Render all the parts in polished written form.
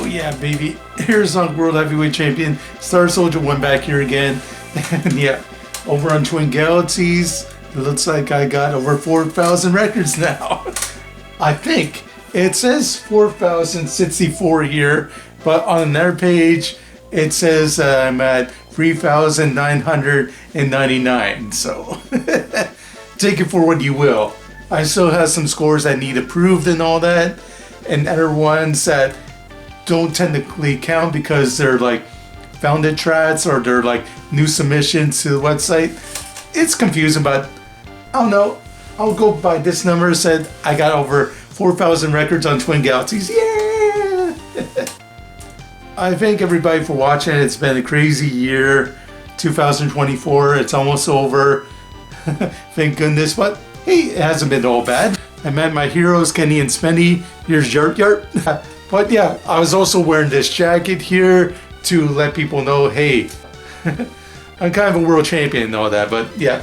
Oh yeah, baby. Here's on World Heavyweight Champion. Star Soldier won back here again. And yeah, over on Twin Galaxies, it looks like I got over 4,000 records now. I think. It says 4,064 here, but on another page, it says I'm at 3,999. So take it for what you will. I still have some scores that need approved and all that, and other ones that don't technically count because they're like founded trats or they're like new submissions to the website. It's confusing, but I don't know. I'll go by this number. Said I got over 4,000 records on Twin Galaxies. Yeah! I thank everybody for watching. It's been a crazy year. 2024. It's almost over. Thank goodness. But hey, it hasn't been all bad. I met my heroes, Kenny and Spenny. Here's Yart Yart. But yeah, I was also wearing this jacket here to let people know, hey, I'm kind of a world champion and all that. But yeah,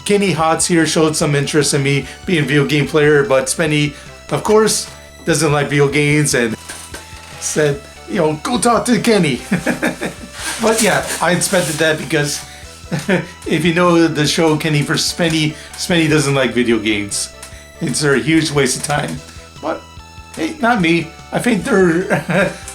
Kenny Hotz here showed some interest in me being a video game player, but Spenny, of course, doesn't like video games and said, you know, go talk to Kenny. But yeah, I expected that because if you know the show Kenny vs. Spenny, Spenny doesn't like video games. It's a huge waste of time. But hey, not me. I think they're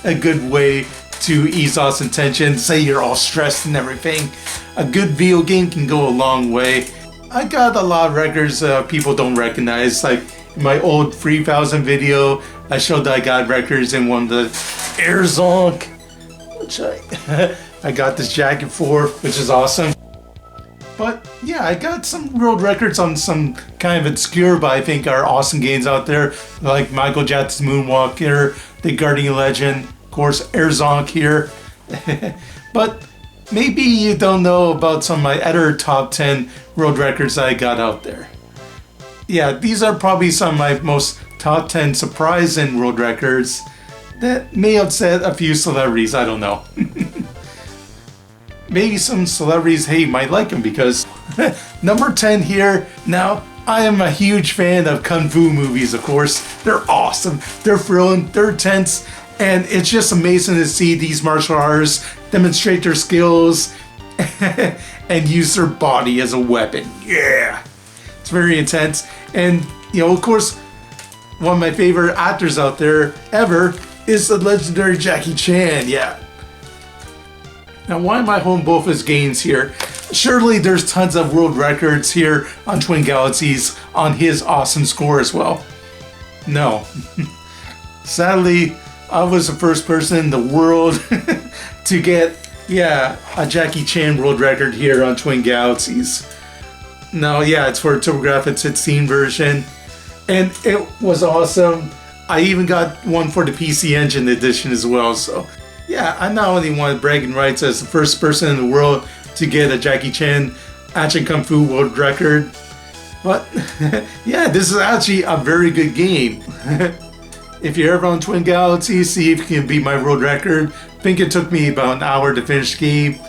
a good way to ease off some tension. Say you're all stressed and everything. A good video game can go a long way. I got a lot of records people don't recognize. Like in my old 3,000 video, I showed that I got records in one of the Air Zonk, which I got this jacket for, which is awesome. But yeah, I got some world records on some kind of obscure, but I think are awesome games out there, like Michael Jackson's Moonwalker, The Guardian Legend, of course, Air Zonk here. But maybe you don't know about some of my other top 10 world records that I got out there. Yeah, these are probably some of my most top 10 surprising world records that may upset a few celebrities, I don't know. Maybe some celebrities, hey, might like them because number 10 here. Now, I am a huge fan of Kung Fu movies, of course. They're awesome, they're thrilling, they're tense, and it's just amazing to see these martial artists demonstrate their skills and use their body as a weapon. Yeah, it's very intense. And, you know, of course, one of my favorite actors out there ever is the legendary Jackie Chan. Yeah. Now, why am I holding both his games here? Surely there's tons of world records here on Twin Galaxies on his awesome score as well. No. Sadly, I was the first person in the world to get, yeah, a Jackie Chan world record here on Twin Galaxies. No, yeah, it's for a TurboGrafx 16 version. And it was awesome. I even got one for the PC Engine edition as well, so yeah, I not only want bragging rights as the first person in the world to get a Jackie Chan Action Kung Fu world record, but yeah, this is actually a very good game. If you're ever on Twin Galaxies, see if you can beat my world record. I think it took me about an hour to finish the game,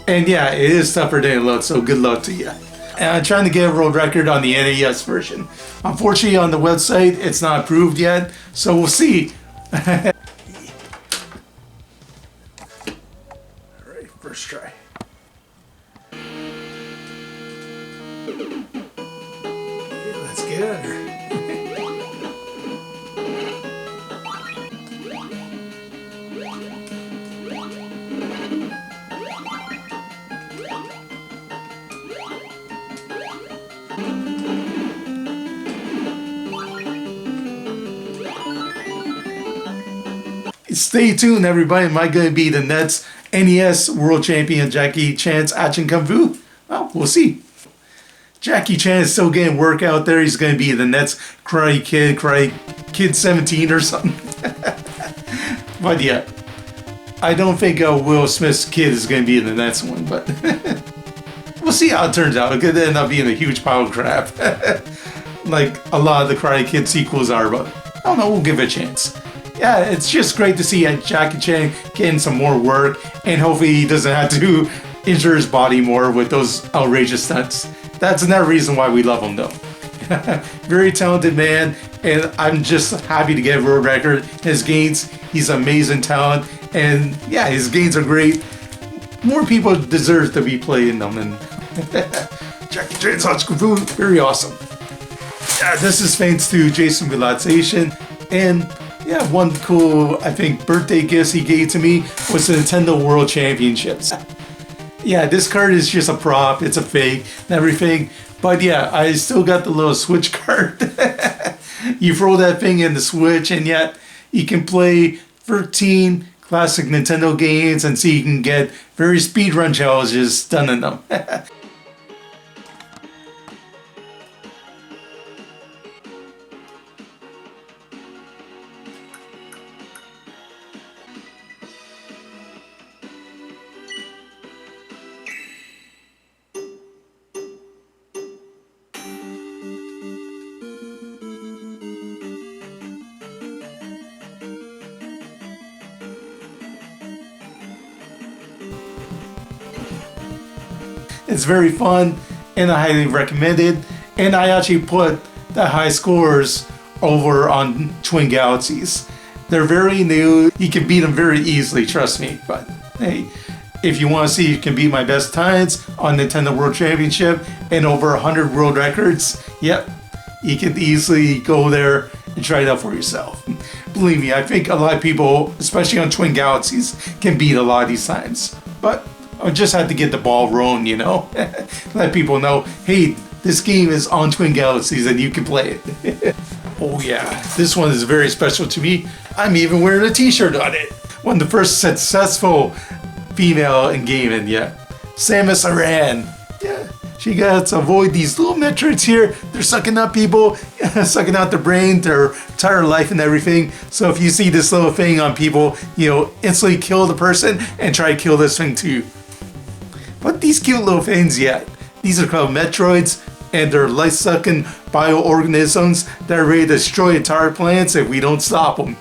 and yeah, it is tougher than it looks, so good luck to you. And I'm trying to get a world record on the NES version. Unfortunately, on the website, it's not approved yet, so we'll see. Alright, first try. Okay, let's get under. Stay tuned, everybody. Am I going to be the next NES World Champion Jackie Chan's Action Kung Fu? Well, we'll see. Jackie Chan is still getting work out there. He's going to be the next Karate Kid 17 or something. But yeah, I don't think Will Smith's kid is going to be in the next one, but we'll see how it turns out. It could end up being a huge pile of crap. Like a lot of the Karate Kid sequels are, but I don't know, we'll give it a chance. Yeah, it's just great to see Jackie Chan getting some more work, and hopefully he doesn't have to injure his body more with those outrageous stunts. That's another reason why we love him, though. Very talented man, and I'm just happy to get a world record. His gains, He's an amazing talent, and yeah, his games are great. More people deserve to be playing them, and Jackie Chan's Hot Kung Fu, very awesome. Yeah, this is thanks to Jasonrelaxation, and yeah, one cool, I think, birthday gift he gave to me was the Nintendo World Championships. Yeah, this card is just a prop, it's a fake and everything, but yeah, I still got the little Switch card. You throw that thing in the Switch, and yet you can play 13 classic Nintendo games, and so you can get very speedrun challenges done in them. It's very fun, and I highly recommend it. And I actually put the high scores over on Twin Galaxies. They're very new. You can beat them very easily, trust me. But hey, if you want to see you can beat my best times on Nintendo World Championship and over 100 world records, yep, you can easily go there and try it out for yourself. Believe me, I think a lot of people, especially on Twin Galaxies, can beat a lot of these times. But I just had to get the ball rolling, you know? Let people know, hey, this game is on Twin Galaxies and you can play it. Oh yeah, this one is very special to me. I'm even wearing a t-shirt on it. One of the first successful female in gaming, yeah. Samus Aran. Yeah, she got to avoid these little metrics here. They're sucking up people, sucking out their brain, their entire life and everything. So if you see this little thing on people, you know, instantly kill the person and try to kill this thing too. But these cute little things, yeah, these are called Metroids, and they're life-sucking bioorganisms that are ready to destroy entire planets if we don't stop them.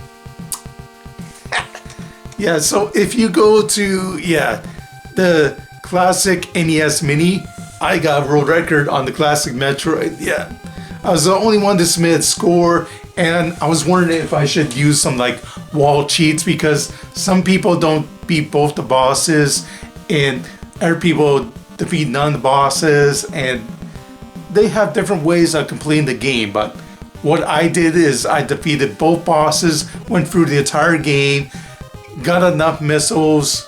Yeah, so if you go to, yeah, the classic NES Mini, I got world record on the classic Metroid, yeah. I was the only one to submit a score, and I was wondering if I should use some like wall cheats, because some people don't beat both the bosses, and other people defeat none of the bosses, and they have different ways of completing the game. But what I did is I defeated both bosses, went through the entire game, got enough missiles.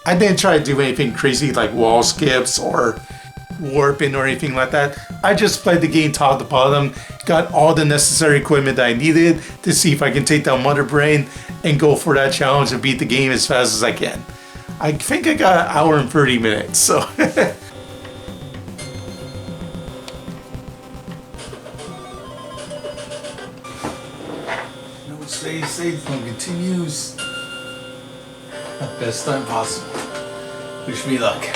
I didn't try to do anything crazy like wall skips or warping or anything like that. I just played the game top to bottom, got all the necessary equipment that I needed to see if I can take down Mother Brain and go for that challenge and beat the game as fast as I can. I think I got an hour and 30 minutes, so. No, stay safe and continues at best time possible. Wish me luck.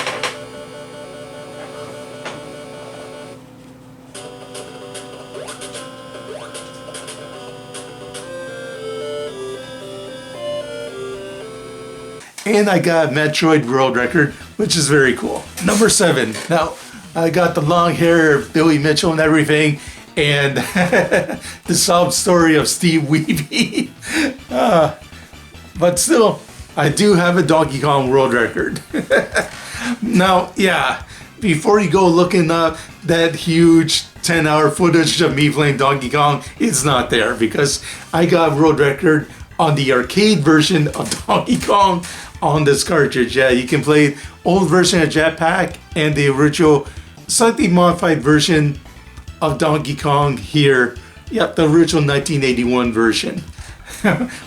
And I got a Metroid world record, which is very cool. Number 7. Now, I got the long hair of Billy Mitchell and everything, and the sob story of Steve Weeby. But still, I do have a Donkey Kong world record. Now, yeah, before you go looking up that huge 10-hour footage of me playing Donkey Kong, it's not there, because I got a world record on the arcade version of Donkey Kong on this cartridge. Yeah, you can play old version of Jetpack and the original slightly modified version of Donkey Kong here. Yep, the original 1981 version.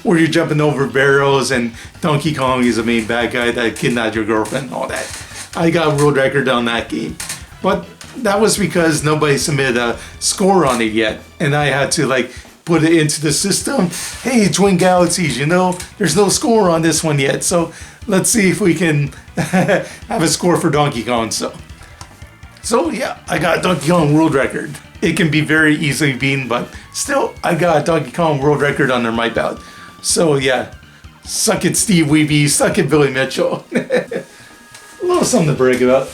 Where you're jumping over barrels and Donkey Kong is the main bad guy that kidnapped your girlfriend and all that. I got a world record on that game. But that was because nobody submitted a score on it yet, and I had to like put it into the system. Hey, Twin Galaxies, you know, there's no score on this one yet, so let's see if we can have a score for Donkey Kong. So yeah, I got a Donkey Kong world record. It can be very easily beaten, but still, I got a Donkey Kong world record under my belt. So yeah, suck it, Steve Weeby, suck it, Billy Mitchell. A little something to brag about.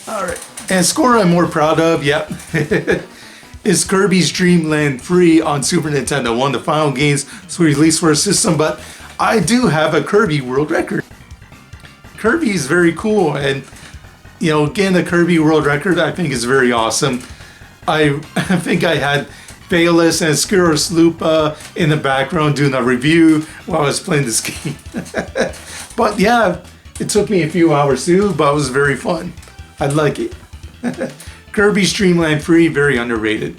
All right, and a score I'm more proud of, yep. is Kirby's Dream Land free on Super Nintendo. One of the final games was released for a system, but I do have a Kirby world record. Kirby is very cool, and you know, getting a Kirby world record I think is very awesome. I think I had Bayless and Skiros Lupa in the background doing a review while I was playing this game. But yeah, it took me a few hours too, but it was very fun. I like it. Kirby's Dream Land free, very underrated.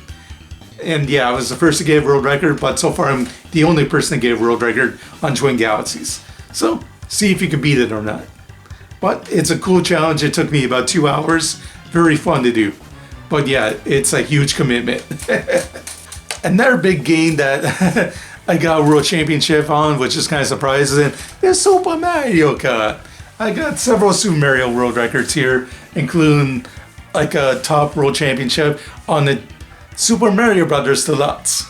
And yeah, I was the first to get a world record, but so far I'm the only person to get a world record on Twin Galaxies. So, see if you can beat it or not. But it's a cool challenge. It took me about 2 hours. Very fun to do. But yeah, it's a huge commitment. Another big game that I got a world championship on, which is kind of surprising, is Super Mario Kart. I got several Super Mario world records here, including like a top world championship on the Super Mario Brothers Deluxe.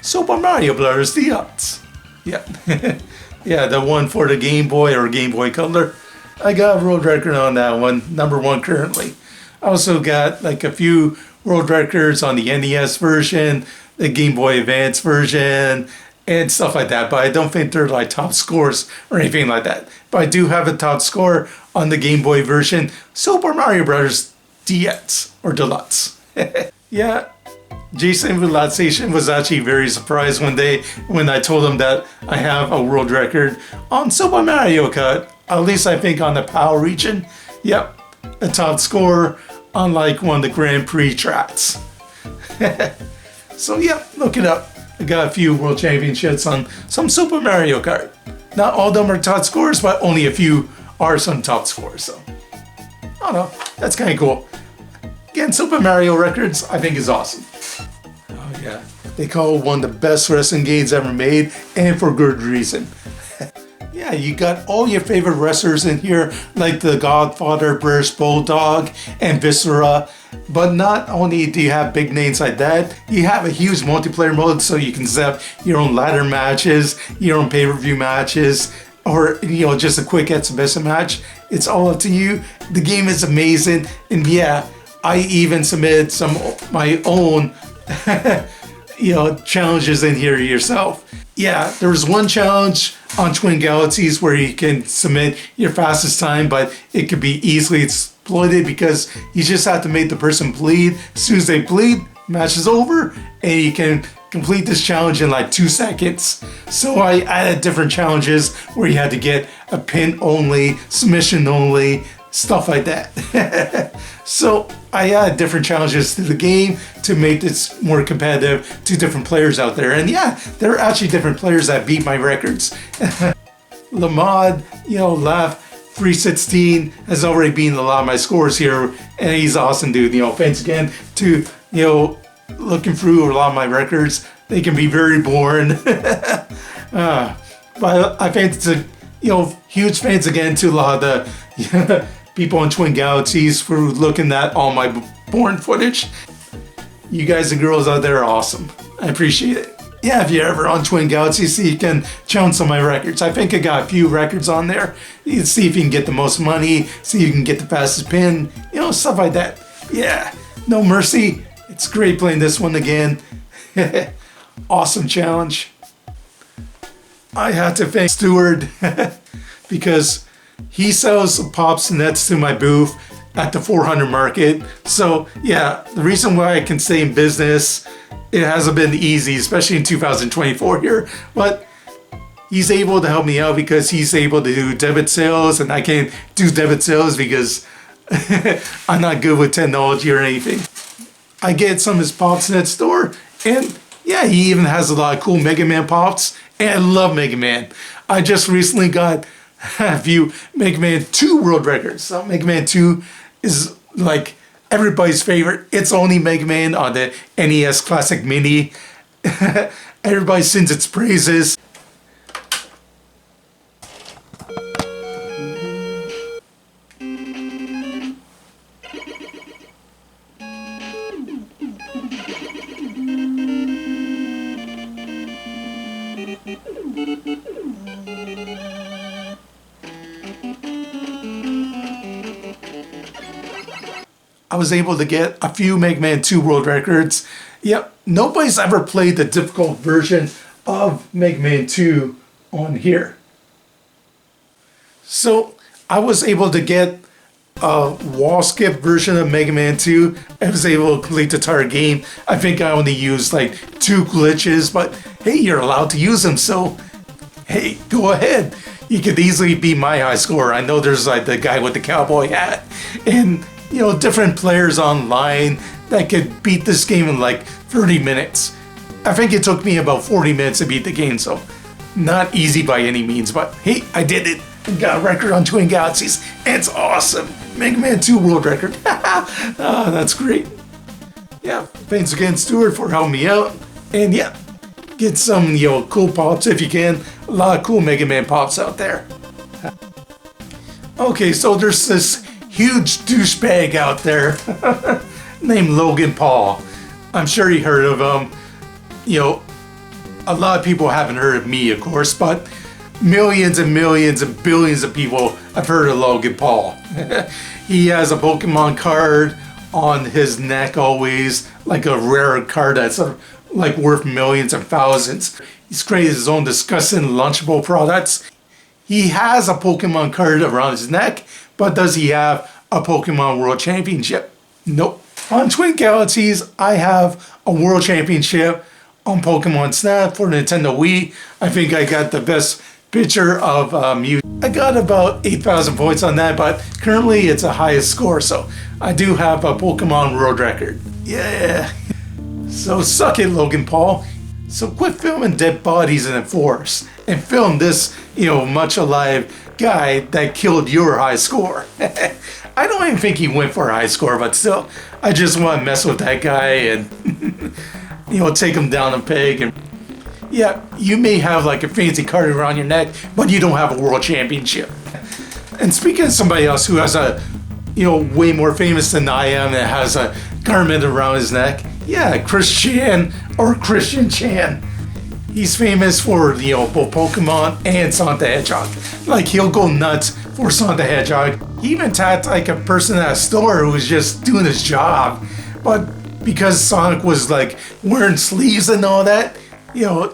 Super Mario Brothers Deluxe. Yeah. Yeah, the one for the Game Boy or Game Boy Color. I got a world record on that one, #1 currently. I also got like a few world records on the NES version, the Game Boy Advance version, and stuff like that. But I don't think they're like top scores or anything like that. But I do have a top score on the Game Boy version, Super Mario Bros. DX or Deluxe. Yeah, Jasonrelaxation was actually very surprised one day when I told him that I have a world record on Super Mario Kart. At least I think on the PAL region. Yep, a top score on like one of the Grand Prix tracks. So yeah, look it up. I got a few world championships on some Super Mario Kart. Not all of them are top scores, but only a few are some top scores. So, I don't know, that's kind of cool. Again, Super Mario records, I think is awesome. Oh yeah, they call it one of the best wrestling games ever made, and for good reason. Yeah, you got all your favorite wrestlers in here, like the Godfather, British Bulldog, and Viscera. But not only do you have big names like that, you have a huge multiplayer mode, so you can set up your own ladder matches, your own pay-per-view matches, or you know, just a quick exhibition match. It's all up to you. The game is amazing, and yeah, I even submitted some of my own you know, challenges in here yourself. Yeah, there was one challenge on Twin Galaxies where you can submit your fastest time, but it could be easily exploited because you just have to make the person bleed. As soon as they bleed, match is over, and you can complete this challenge in like 2 seconds. So I added different challenges where you had to get a pin only, submission only, stuff like that. So I added different challenges to the game to make this more competitive to different players out there. And yeah, there are actually different players that beat my records. Lamad, you know, Laugh 316 has already beaten a lot of my scores here, and he's an awesome dude. You know, thanks again to, you know, looking through a lot of my records. They can be very boring. But I think it's a, you know, huge thanks again to a lot of the people on Twin Galaxies for looking at all my boring footage. You guys and girls out there are awesome. I appreciate it. Yeah, if you're ever on Twin Galaxies, so you can challenge some of my records. I think I got a few records on there. You can see if you can get the most money, see if you can get the fastest pin, you know, stuff like that. Yeah, no mercy. It's great playing this one again. Awesome challenge. I had to thank Stewart because he sells pops next to my booth at the 400 market. So yeah, the reason why I can stay in business, it hasn't been easy, especially in 2024 here, but he's able to help me out because he's able to do debit sales, and I can't do debit sales because I'm not good with technology or anything. I get some of his pops in that store, and yeah, he even has a lot of cool Mega Man pops, and I love Mega Man. I just recently got a few Mega Man 2 world records. So Mega Man 2 is like everybody's favorite. It's only Mega Man on the NES Classic Mini. Everybody sings its praises. I was able to get a few Mega Man 2 world records. Yep, nobody's ever played the difficult version of Mega Man 2 on here. So I was able to get a wall skip version of Mega Man 2. I was able to complete the entire game. I think I only used like 2 glitches, but hey, you're allowed to use them, so hey, go ahead. You could easily beat my high score. I know there's like the guy with the cowboy hat and different players online that could beat this game in like 30 minutes. I think it took me about 40 minutes to beat the game, so not easy by any means, but hey, I did it. I got a record on Twin Galaxies. It's awesome. Mega Man 2 world record. Oh, that's great. Yeah, thanks again, Stuart, for helping me out. And yeah, get some, cool pops if you can. A lot of cool Mega Man pops out there. Okay, so there's this huge douchebag out there named Logan Paul. I'm sure you heard of him. A lot of people haven't heard of me, of course, but millions and millions and billions of people have heard of Logan Paul. He has a Pokemon card on his neck always, like a rare card that's like worth millions and thousands. He's created his own disgusting Lunchable products. He has a Pokemon card around his neck, but does he have a Pokemon World Championship? Nope. On Twin Galaxies, I have a World Championship on Pokemon Snap for Nintendo Wii. I think I got the best picture of Mew. I got about 8,000 points on that, but currently it's a highest score, so I do have a Pokemon world record. Yeah. So suck it, Logan Paul. So quit filming dead bodies in the forest and film this, much alive guy that killed your high score. I don't even think he went for a high score, but still, I just want to mess with that guy and, take him down a peg. And yeah, you may have like a fancy card around your neck, but you don't have a world championship. And speaking of somebody else who has a, way more famous than I am and has a garment around his neck, yeah, Chris Chan or Christian Chan. He's famous for, both Pokemon and Sonic the Hedgehog. Like, he'll go nuts for Sonic the Hedgehog. He even attacked like a person at a store who was just doing his job. But because Sonic was like wearing sleeves and all that,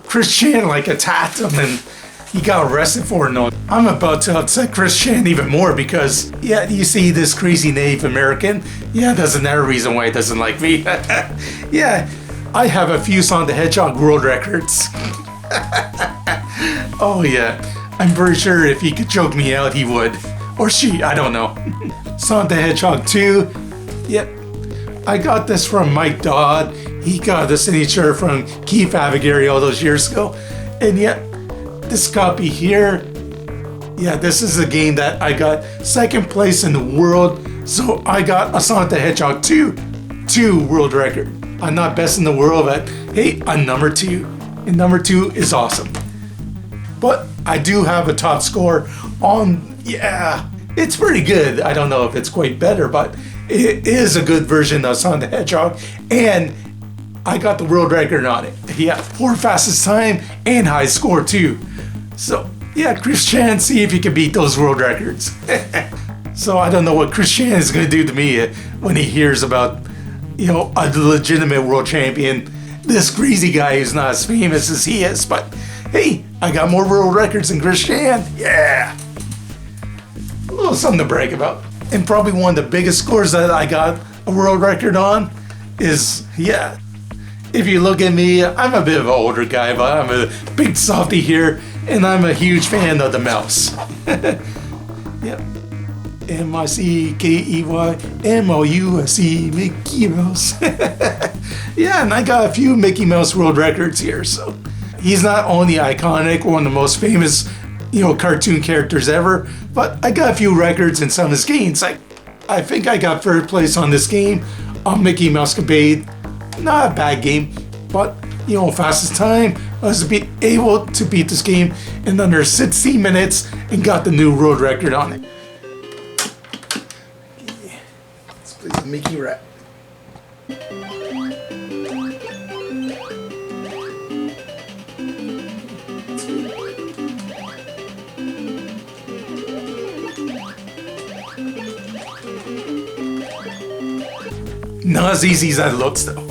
Chris Chan like attacked him and he got arrested for it. No, I'm about to upset Chris Chan even more because, yeah, you see this crazy Native American? Yeah, that's another reason why he doesn't like me. Yeah, I have a few Sonic the Hedgehog world records. Oh yeah, I'm pretty sure if he could choke me out, he would. Or she, I don't know. Sonic the Hedgehog 2, yep. I got this from Mike Dodd. He got the signature from Keith Avagary all those years ago. And yet, this copy here, yeah, this is a game that I got second place in the world. So I got a Sonic the Hedgehog 2 world record. I'm not best in the world, but hey, I'm number 2. And number 2 is awesome. But I do have a top score on, yeah, it's pretty good. I don't know if it's quite better, but it is a good version of Sonic the Hedgehog. And I got the world record on it. Yeah, for fastest time and high score too. So yeah, Chris Chan, see if you can beat those world records. So I don't know what Chris Chan is gonna do to me when he hears about, a legitimate world champion. This crazy guy who's not as famous as he is, but hey, I got more world records than Chris Chan. Yeah. A little something to brag about. And probably one of the biggest scores that I got a world record on is, yeah. If you look at me, I'm a bit of an older guy, but I'm a big softy here, and I'm a huge fan of the mouse. Yep. MICKEYMOUSE, Mickey Mouse. Yeah, and I got a few Mickey Mouse world records here, so he's not only iconic, one of the most famous, cartoon characters ever, but I got a few records in some of his games. I think I got third place on this game on Mickey Mouse Capade. Not a bad game, but fastest time, I was able to beat this game in under 16 minutes and got the new world record on it. Okay. Let's play the Mickey rap. Not as easy as that looks though.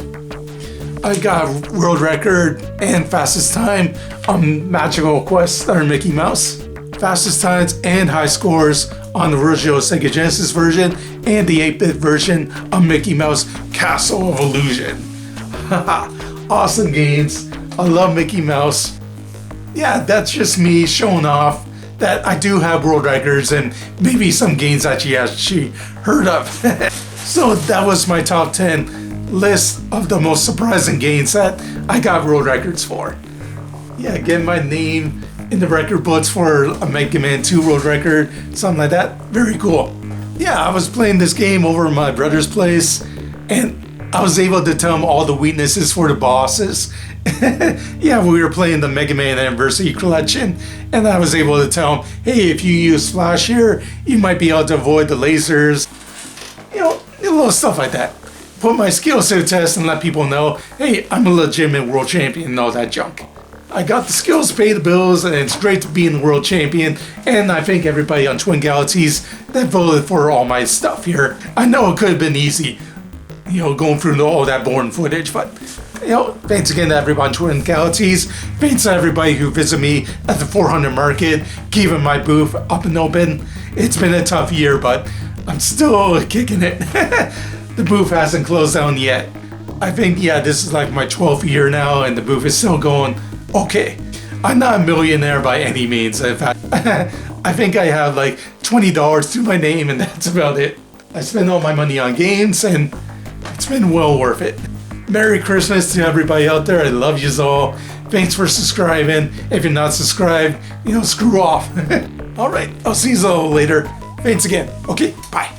I got world record and fastest time on Magical Quest or Mickey Mouse. Fastest times and high scores on the original Sega Genesis version and the 8-bit version of Mickey Mouse Castle of Illusion. Awesome games. I love Mickey Mouse. Yeah, that's just me showing off that I do have world records and maybe some games that you actually heard of. So that was my top 10 list of the most surprising games that I got world records for. Yeah, getting my name in the record books for a Mega Man 2 world record, something like that. Very cool. Yeah, I was playing this game over at my brother's place, and I was able to tell him all the weaknesses for the bosses. Yeah, we were playing the Mega Man Anniversary Collection, and I was able to tell him, hey, if you use Flash here, you might be able to avoid the lasers. You know, little stuff like that. Put my skills to the test and let people know, hey, I'm a legitimate world champion and all that junk. I got the skills to pay the bills, and it's great to be in the world champion, and I thank everybody on Twin Galaxies that voted for all my stuff here. I know it could have been easy, you know, going through all that boring footage, but, you know, thanks again to everyone on Twin Galaxies. Thanks to everybody who visited me at the 400 Market, keeping my booth up and open. It's been a tough year, but I'm still kicking it. The booth hasn't closed down yet. I think, yeah, this is like my 12th year now, and the booth is still going okay. I'm not a millionaire by any means. In fact, I think I have like $20 to my name, and that's about it. I spend all my money on games, and it's been well worth it. Merry Christmas to everybody out there. I love yous all. Thanks for subscribing. If you're not subscribed, you know, screw off. All right, I'll see you all later. Thanks again. Okay, bye.